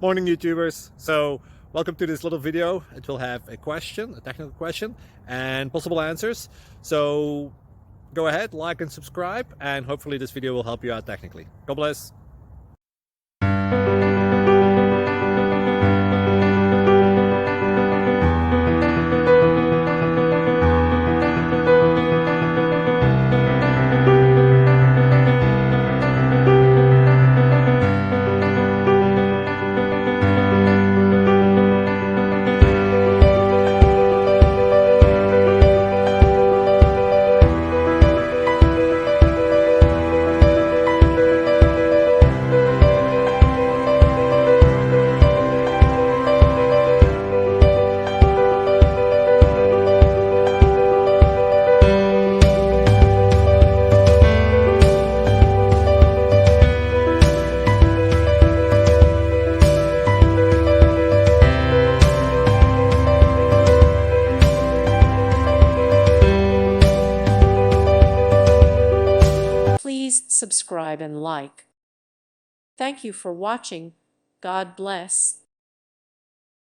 Morning, YouTubers. So welcome to this little video. It will have a question, a technical question, and possible answers. So go ahead, like and subscribe, and hopefully this video will help you out technically. God bless. Please subscribe and like. Thank you for watching. God bless.